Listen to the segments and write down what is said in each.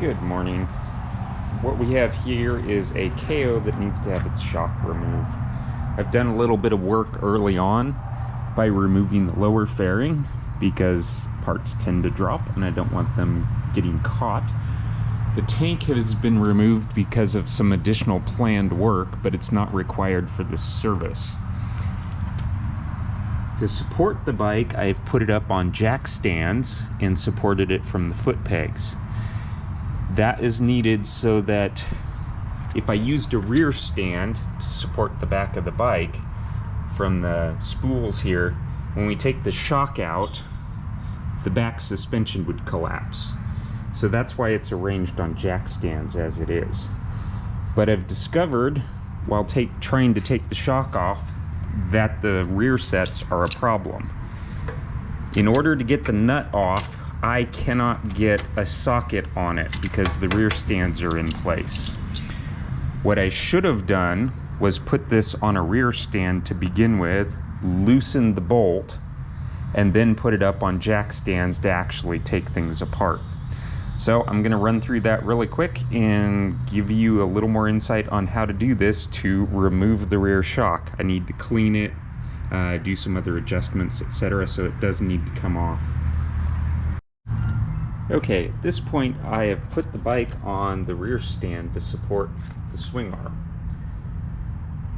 Good morning. What we have here is a Kayo that needs to have its shock removed. I've done a little bit of work early on by removing the lower fairing because parts tend to drop and I don't want them getting caught. The tank has been removed because of some additional planned work, but it's not required for this service. To support the bike, I've put it up on jack stands and supported it from the foot pegs. That is needed so that if I used a rear stand to support the back of the bike from the spools here, when we take the shock out, the back suspension would collapse. So that's why it's arranged on jack stands as it is. But I've discovered, while trying to take the shock off, that the rear sets are a problem. In order to get the nut off, I cannot get a socket on it because the rear stands are in place. What I should have done was put this on a rear stand to begin with, loosen the bolt, and then put it up on jack stands to actually take things apart. So I'm going to run through that really quick and give you a little more insight on how to do this to remove the rear shock. I need to clean it, do some other adjustments, etc., so it does need to come off. Okay, at this point I have put the bike on the rear stand to support the swing arm.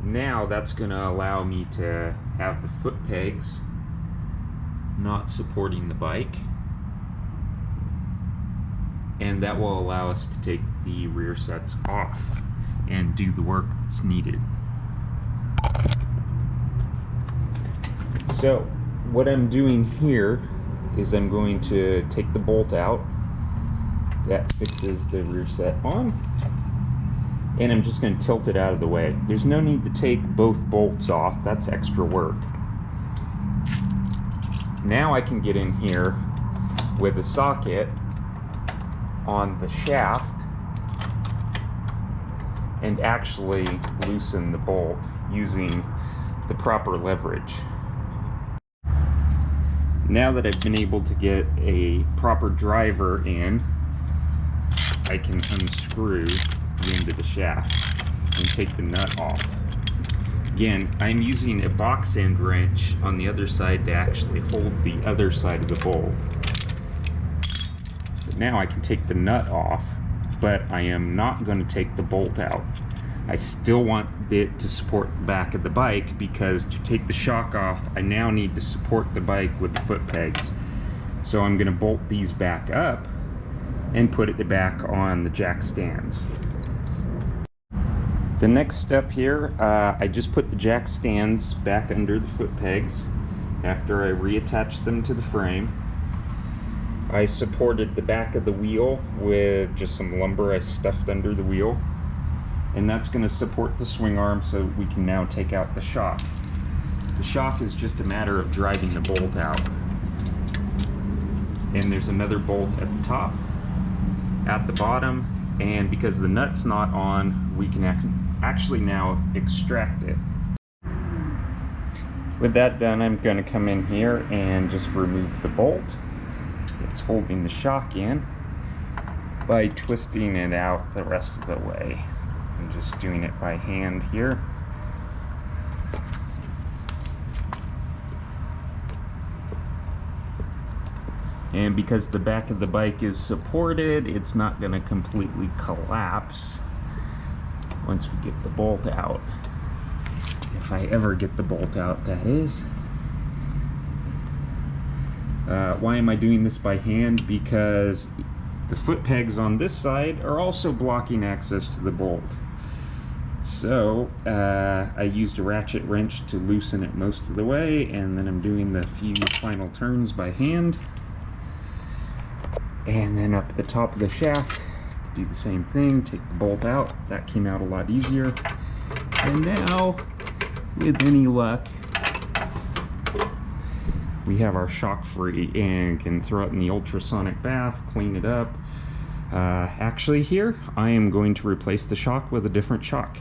Now that's going to allow me to have the foot pegs not supporting the bike, and that will allow us to take the rear sets off and do the work that's needed. So what I'm doing here is I'm going to take the bolt out. That fixes the rear set on. And I'm just going to tilt it out of the way. There's no need to take both bolts off. That's extra work. Now I can get in here with a socket on the shaft and actually loosen the bolt using the proper leverage. Now that I've been able to get a proper driver in, I can unscrew the end of the shaft and take the nut off. Again, I'm using a box end wrench on the other side to actually hold the other side of the bolt. But now I can take the nut off, but I am not going to take the bolt out. I still want it to support the back of the bike because to take the shock off, I now need to support the bike with the foot pegs. So I'm going to bolt these back up and put it back on the jack stands. The next step here, I just put the jack stands back under the foot pegs after I reattached them to the frame. I supported the back of the wheel with just some lumber I stuffed under the wheel. And that's going to support the swing arm so we can now take out the shock. The shock is just a matter of driving the bolt out. And there's another bolt at the top, at the bottom, and because the nut's not on, we can actually now extract it. With that done, I'm going to come in here and just remove the bolt that's holding the shock in by twisting it out the rest of the way. I'm just doing it by hand here. And because the back of the bike is supported, it's not going to completely collapse once we get the bolt out. If I ever get the bolt out, that is. Why am I doing this by hand? Because the foot pegs on this side are also blocking access to the bolt. So I used a ratchet wrench to loosen it most of the way, and then I'm doing the few final turns by hand. And then up at the top of the shaft, do the same thing, take the bolt out. That came out a lot easier. And now, with any luck, we have our shock free and can throw it in the ultrasonic bath, clean it up. Actually here, I am going to replace the shock with a different shock.